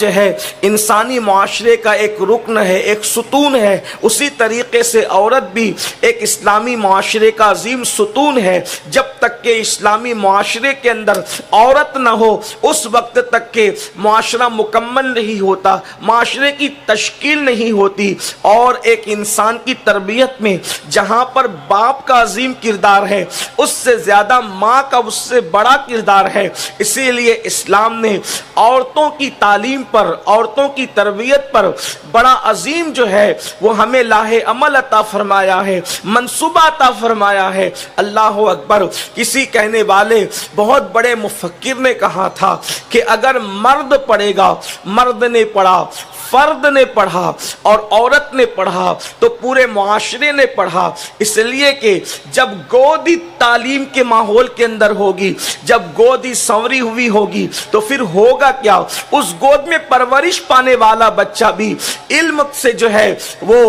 جو ہے انسانی معاشرے کا ایک رکن ہے، ایک ستون ہے، اسی طریقے سے عورت بھی ایک اسلامی معاشرے کا عظیم ستون ہے۔ جب تک کہ اسلامی معاشرے کے اندر عورت نہ ہو اس وقت تک کہ معاشرہ مکمل نہیں ہوتا، معاشرے کی تشکیل نہیں ہوتی۔ اور ایک انسان کی تربیت میں جہاں پر باپ کا عظیم کردار ہے، اس سے زیادہ ماں کا اس سے بڑا کردار ہے۔ اسی لیے اسلام نے عورتوں کی تعلیم پر، عورتوں کی تربیت پر بڑا عظیم جو ہے وہ ہمیں لاہ عمل عطا فرمایا ہے، منصوبہ عطا فرمایا ہے۔ اللہ اکبر۔ کسی کہنے والے بہت بڑے مفکر نے کہا تھا کہ اگر مرد پڑھے گا، مرد نے پڑھا، فرد نے پڑھا اور عورت نے پڑھا تو پورے معاشرے نے پڑھا۔ اس لیے کہ جب گودی تعلیم کے ماحول کے اندر ہوگی، جب گودی سنوری ہوئی ہوگی تو پھر ہوگا کیا؟ اس گود میں پرورش پانے والا بچہ بھی علم سے جو ہے وہ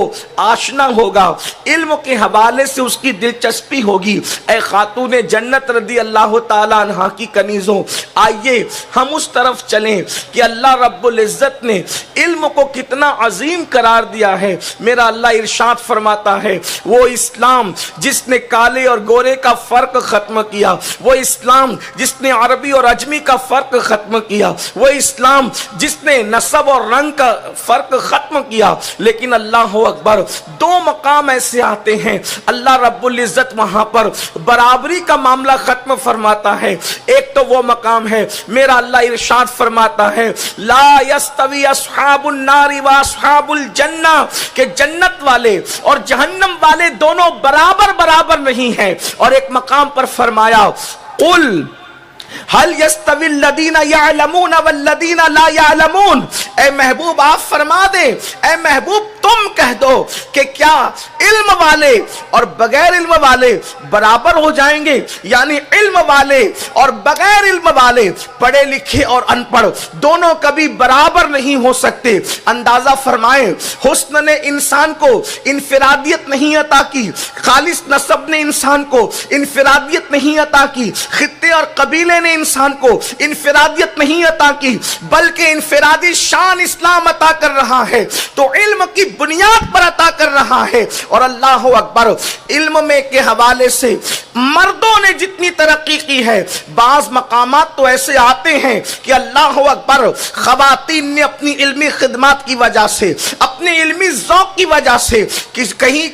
آشنا ہوگا، علم کے حوالے سے اس کی دلچسپی ہوگی۔ اے خاتون جنت رضی اللہ تعالیٰ عنہ کی کنیزوں، آئیے ہم اس طرف چلیں کہ اللہ رب العزت نے علم کو کتنا عظیم قرار دیا ہے۔ میرا اللہ ارشاد فرماتا ہے وہ اسلام جس نے کالے اور گورے کا فرق ختم کیا، وہ اسلام جس نے عربی اور عجمی کا فرق ختم کیا، وہ اسلام جس نے نسب اور رنگ کا فرق ختم کیا۔ لیکن اللہ اکبر، دو مقام ایسے آتے ہیں اللہ رب العزت وہاں پر برابری کا معاملہ ختم فرماتا ہے۔ ایک تو وہ مقام ہے میرا اللہ ارشاد فرماتا ہے لا یستوی اصحاب النار و اصحاب الجنہ، کہ جنت والے اور جہنم والے دونوں برابر نہیں ہیں۔ اور ایک مقام پر فرمایا قل هل يستوي الذين يعلمون والذين لا يعلمون، اے محبوب آپ فرما دیں، اے محبوب تم کہہ دو کہ کیا علم والے اور بغیر علم والے برابر ہو جائیں گے؟ یعنی علم والے اور بغیر علم والے، پڑھے لکھے اور ان پڑھ دونوں کبھی برابر نہیں ہو سکتے۔ اندازہ فرمائیں، حسن نے انسان کو انفرادیت نہیں عطا کی، خالص نسب نے انسان کو انفرادیت نہیں عطا کی، خطے اور قبیلے نے انسان کو انفرادیت نہیں عطا کی، بلکہ انفرادی شان اسلام عطا کر رہا ہے تو علم کی بنیاد پر عطا کر رہا ہے۔ اور اللہ اکبر، علم میں کے حوالے سے مردوں نے جتنی ترقی کی ہے، بعض مقامات تو ایسے آتے ہیں کہ اللہ اکبر، خواتین نے اپنی علمی خدمات کی وجہ سے، اپنے علمی ذوق کی وجہ سے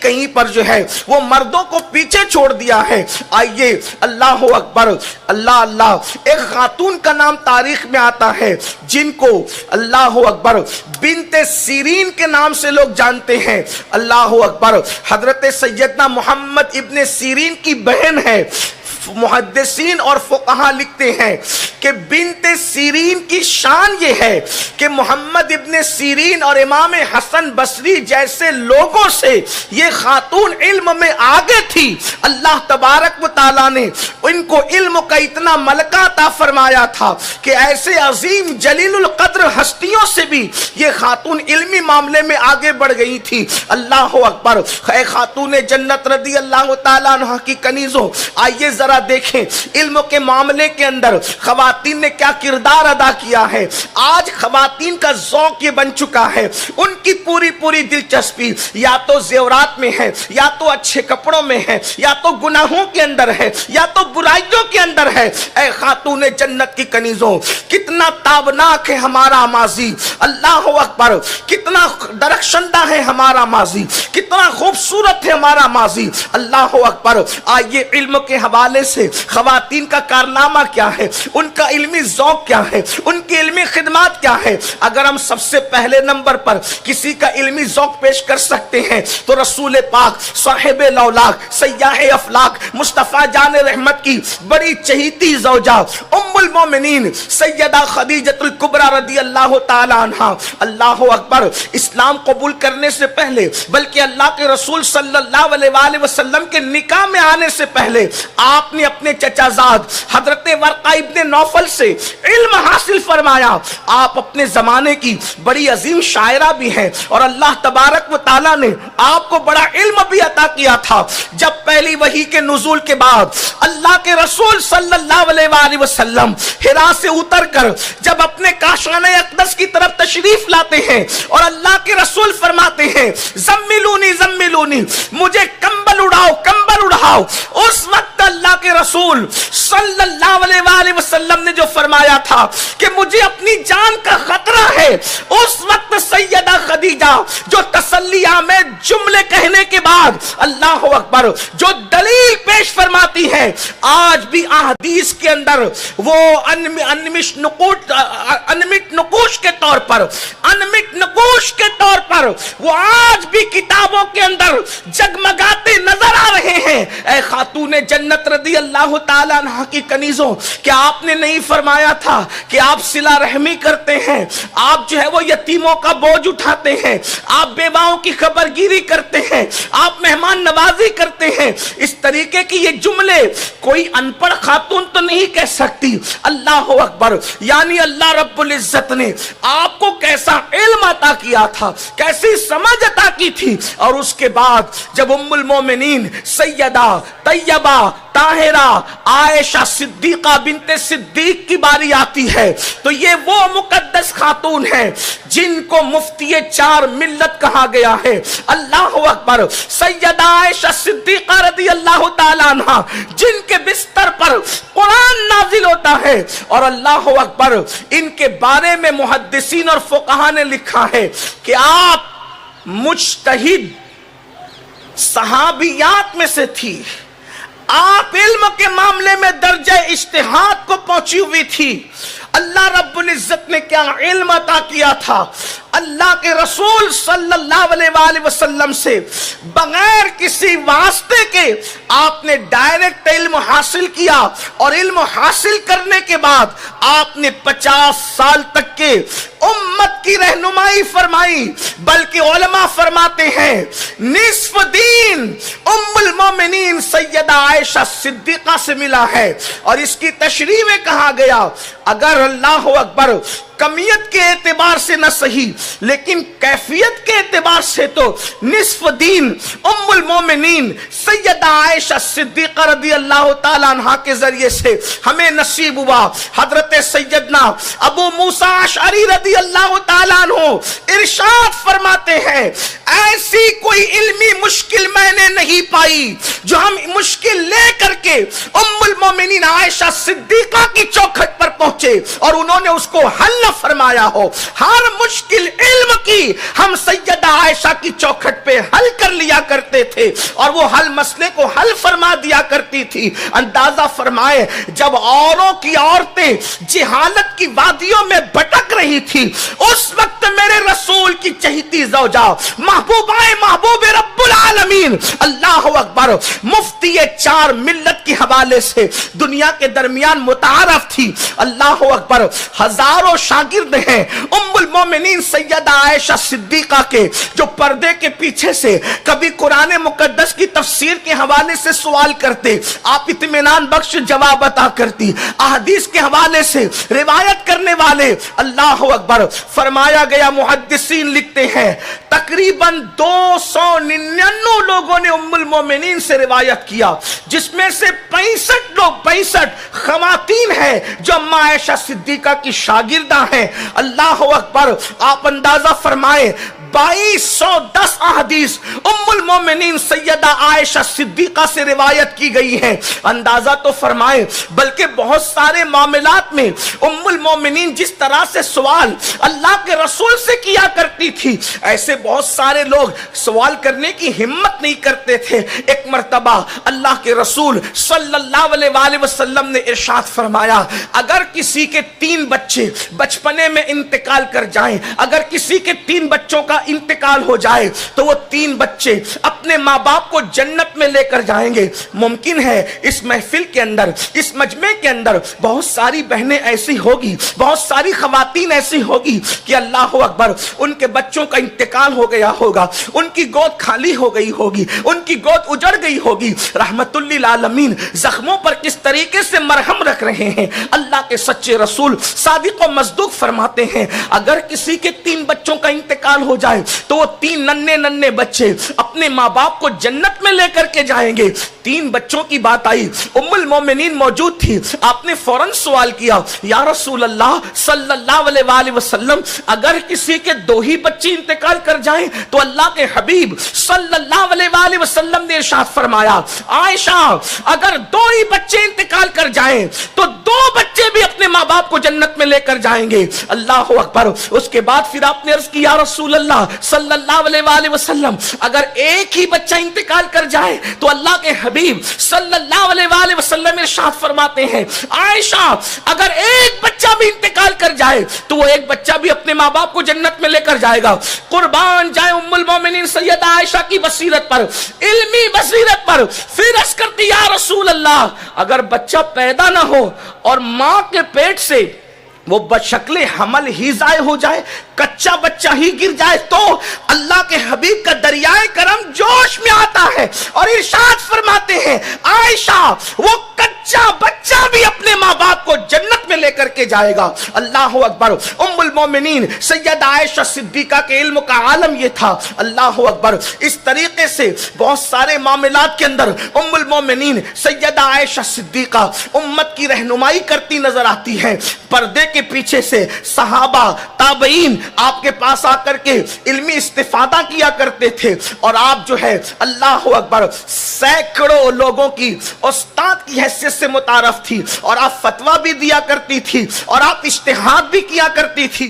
کہیں پر جو ہے وہ مردوں کو پیچھے چھوڑ دیا ہے۔ آئیے اللہ اکبر، اللہ، ایک خاتون کا نام تاریخ میں آتا ہے جن کو اللہ اکبر بنت سیرین کے نام سے لوگ جانتے ہیں۔ اللہ اکبر، حضرت سیدنا محمد ابن سیرین کی بہن ہے۔ محدثین اور فقہا لکھتے ہیں کہ بنت سیرین کی شان یہ ہے کہ محمد ابن سیرین اور امام حسن بصری جیسے لوگوں سے یہ خاتون علم میں آگے تھی۔ اللہ تبارک و تعالیٰ نے ان کو علم کا اتنا ملکہ عطا فرمایا تھا کہ ایسے عظیم جلیل القدر ہستیوں سے بھی یہ خاتون علمی معاملے میں آگے بڑھ گئی تھی۔ اللہ اکبر، اے خاتون جنت رضی اللہ تعالیٰ عنہ کی کنیزوں، آئیے ذرا دیکھیں علم کے معاملے کے اندر خواتین نے کیا کردار ادا کیا ہے۔ آج خواتین کا ذوق یہ بن چکا ہے، ان کی پوری دلچسپی یا تو زیورات میں ہے، یا تو اچھے کپڑوں میں ہے، یا تو گناہوں کے اندر ہے، یا تو برائیوں کے اندر ہے۔ اے خاتون جنت کی کنیزوں، کتنا تابناک ہے ہمارا ماضی، اللہ اکبر، کتنا درخشندہ ہے ہمارا ماضی، کتنا خوبصورت ہے ہمارا ماضی۔ اللہ اکبر، آئیے علم کے حوالے سے خواتین کا کارنامہ کیا ہے، ان کا علمی ذوق کیا ہے، ان کی علمی خدمات کیا ہے۔ اگر ہم سب سے پہلے نمبر پر کسی کا علمی ذوق پیش کر سکتے ہیں تو رسول پاک صاحب لولاک سیاح افلاک مصطفیٰ جان رحمت کی بڑی چہیتی زوجہ ام المومنین سیدہ خدیجۃ الکبریٰ رضی اللہ تعالی عنہا، اللہ اکبر، اسلام قبول کرنے سے پہلے بلکہ اللہ کے رسول صلی اللہ علیہ وآلہ وسلم کے نکاح میں آنے سے پہلے آپ آپ نے اپنے چچا زاد حضرت ورقہ ابن نوفل سے علم حاصل فرمایا. آپ اپنے زمانے کی بڑی عظیم شاعرہ بھی ہیں اور اللہ تبارک و تعالیٰ نے آپ کو بڑا علم بھی عطا کیا تھا. جب پہلی وحی کے نزول کے بعد اللہ کے رسول صلی اللہ علیہ وآلہ وسلم حرا سے اتر کر جب اپنے کاشانہ اقدس کی طرف تشریف لاتے ہیں اور اللہ کے رسول فرماتے ہیں زملونی زملونی, مجھے کمبل اڑاؤ کمبل اڑاؤ, اس وقت اللہ کے رسول صلی اللہ علیہ وآلہ وسلم نے جو فرمایا تھا کہ مجھے اپنی جان کا خطرہ ہے, اس وقت سیدہ خدیجہ جو تسلی آمیز جملے کہنے کے بعد اللہ اکبر جو دلیل پیش فرماتی ہے, آج بھی احادیث کے اندر وہ انمٹ نقوش کے طور پر وہ آج بھی کتابوں کے اندر جگمگاتے نظر آ رہے ہیں. اے خاتون جنت رضی اللہ تعالیٰ عنہ کی کنیزوں, کیا آپ نے نہیں فرمایا تھا کہ آپ صلہ رحمی کرتے ہیں, آپ جو ہے وہ یتیموں کا بوجھ اٹھاتے ہیں, آپ بیواؤں کی خبرگیری کرتے ہیں, آپ مہمان نوازی کرتے ہیں؟ اس طریقے کی یہ جملے کوئی ان پڑھ خاتون تو نہیں کہہ سکتی. اللہ اکبر, یعنی اللہ رب العزت نے آپ کو کیسا علم عطا کیا تھا, کیسی سمجھ عطا کی تھی. اور اس کے بعد جب ام المومنین سیدہ طیبہ طاہرہ عائشہ صدیقہ بنت صدیق کی باری آتی ہے تو یہ وہ مقدس خاتون ہیں جن کو مفتی چار ملت کہا گیا ہے. اللہ اکبر, سیدہ عائشہ صدیقہ رضی اللہ تعالیٰ عنہ جن کے بستر پر قرآن نازل ہوتا ہے, اور اللہ اکبر ان کے بارے میں محدثین اور فقہاء نے لکھا ہے کہ آپ مجتہد صحابیات میں سے تھی, آپ علم کے معاملے میں درجہ اجتہاد کو پہنچی ہوئی تھی. اللہ رب العزت نے کیا علم عطا کیا تھا, اللہ کے رسول صلی اللہ علیہ وآلہ وسلم سے بغیر کسی واسطے کے آپ نے ڈائریکٹ علم حاصل کیا, اور علم حاصل کرنے کے بعد آپ نے 50 سال تک کے امت کی رہنمائی فرمائی. بلکہ علماء فرماتے ہیں نصف دین ام المومنین سیدہ عائشہ صدیقہ سے ملا ہے. اور اس کی تشریح میں کہا گیا اگر اللہ اکبر کمیت کے اعتبار سے نہ صحیح لیکن کیفیت کے اعتبار سے تو نصف دین ام المومنین سیدہ عائشہ صدیقہ رضی اللہ تعالیٰ عنہ کے ذریعے سے ہمیں نصیب ہوا. حضرت سیدنا ابو موسیٰ اشعری رضی اللہ تعالیٰ عنہ ارشاد فرماتے ہیں ایسی کوئی علمی مشکل میں نے نہیں پائی جو ہم مشکل لے کر کے ام المومنین عائشہ صدیقہ کی چوکھٹ پر پہنچے اور انہوں نے اس کو حل نہ فرمایا ہو. ہر مشکل علم کی ہم سیدہ عائشہ کی چوکھٹ پہ حل کر لیا کرتے تھے اور وہ حل مسئلے کو حل فرما دیا کرتی تھی. اندازہ فرمائے جب اوروں کی عورتیں جہالت کی وادیوں میں بھٹک رہی تھی اس وقت میرے رسول کی چہیتی زوجہ محبوب رب العالمین اللہ اکبر مفتی چار ملت کے حوالے سے دنیا کے درمیان متعارف تھی. اللہ اکبر, ہزاروں شاگرد ہیں ام المومنین سیدہ عائشہ صدیقہ کے جو پردے کے پیچھے سے کبھی قرآن مقدس کی تفسیر کے حوالے سے سوال کرتے, آپ اطمینان بخش جواب عطا کرتی. احادیث کے حوالے سے روایت کرنے والے اللہ اکبر فرمایا گیا محدثین لکھتے ہیں تقریباً 299 لوگوں نے ام المومنین سے روایت کیا جس میں سے 65 خواتین ہیں جو اما عائشہ صدیقہ کی شاگردہ ہیں. اللہ اکبر, آپ اندازہ فرمائیں 2210 احادیث ام المومنین سیدہ عائشہ صدیقہ سے روایت کی گئی ہیں. اندازہ تو فرمائیں, بلکہ بہت سارے معاملات میں ام المومنین جس طرح سے سوال اللہ کے رسول سے کیا کرتی تھی ایسے بہت سارے لوگ سوال کرنے کی ہمت نہیں کرتے تھے. ایک مرتبہ اللہ کے رسول صلی اللہ علیہ وآلہ وسلم نے ارشاد فرمایا اگر کسی کے 3 بچے بچپنے میں انتقال کر جائیں, اگر کسی کے 3 بچوں کا انتقال ہو جائے تو وہ 3 بچے اپنے ماں باپ کو جنت میں لے کر جائیں گے. ممکن ہے اس محفل کے اندر, اس مجمع کے اندر بہت ساری بہنیں ایسی ہوگی, بہت ساری خواتین ایسی ہوگی کہ اللہ اکبر ان کے بچوں کا انتقال ہو گیا ہوگا, ان کی گود خالی ہو گئی ہوگی, ان کی گود اجڑ گئی ہوگی. رحمت للعالمین زخموں پر کس طریقے سے مرہم رکھ رہے ہیں. اللہ کے سچے رسول صادق و مصدوق فرماتے ہیں اگر کسی کے 3 بچوں کا انتقال ہو جائے تو وہ 3 ننھے بچے اپنے ماں باپ کو جنت میں لے کر کے جائیں گے. 3 بچوں کی بات آئی, ام المومنین موجود تھی, آپ نے فوراً سوال کیا یا رسول اللہ صلی اللہ علیہ وآلہ وسلم اگر کسی کے 2 ہی بچے انتقال کر جائیں تو اللہ کے حبیب صلی اللہ علیہ وآلہ وسلم نے ارشاد فرمایا عائشہ اگر 2 ہی بچے انتقال کر جائیں تو 2 بچے بھی اپنے ماں باپ کو جنت میں لے کر جائیں گے. اللہ اکبر. اس کے بعد پھر آپ نے عرض کی یا رسول اللہ صلی اللہ علیہ وآلہ وسلم اگر 1 ہی بچہ انتقال کر جائے تو اللہ کے حبیب صلی اللہ علیہ وآلہ وسلم ارشاد فرماتے ہیں عائشہ اگر 1 بچہ بھی انتقال کر جائے تو وہ 1 بچہ بھی اپنے ماں باپ کو جنت میں لے کر جائے گا. قربان جائے ام المومنین سیدہ عائشہ کی بصیرت پر, علمی بصیرت پر. پھر عرض کرتی یا رسول اللہ اگر بچہ پیدا نہ ہو اور ماں کے پیٹ سے وہ بشکل حمل ہی ضائع ہو جائے, کچا بچہ ہی گر جائے تو اللہ کے حبیب کا دریائے کرم جوش میں آتا ہے اور ارشاد فرماتے ہیں عائشہ وہ کچا بچہ بھی اپنے ماں باپ کو جنت میں لے کر کے جائے گا. اللہ اکبر. ام المومنین سیدہ عائشہ صدیقہ کے علم کا عالم یہ تھا. اللہ اکبر. اس طریقے سے بہت سارے معاملات کے اندر ام المومنین سیدہ عائشہ صدیقہ امت کی رہنمائی کرتی نظر آتی ہے. پردے کے پیچھے سے صحابہ تابعین آپ کے پاس آ کر کے علمی استفادہ کیا کرتے تھے اور آپ جو ہے اللہ اکبر سینکڑوں لوگوں کی استاد کی حیثیت سے متعارف تھی اور آپ فتویٰ بھی دیا کرتی تھی اور آپ اجتہاد بھی کیا کرتی تھی.